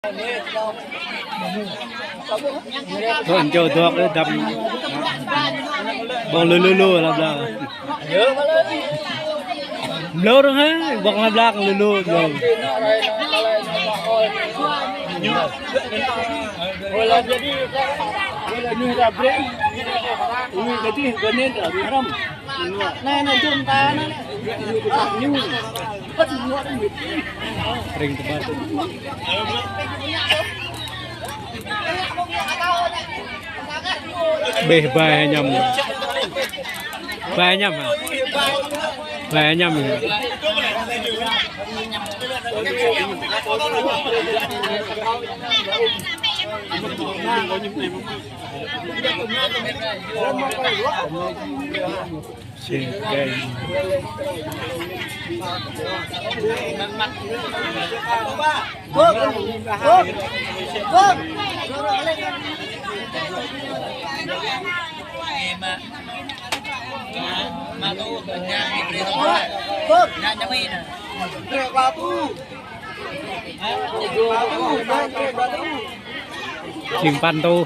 thôi anh cho thuốc để đập bong lulu làm sao lâu rồi ha bong làm lak lulu rồi Bola jadi ini rabre ini jadi benin haram nah junta new pas semua ring tebar beh bay nhầm hả bay nhầm hả simpan tuh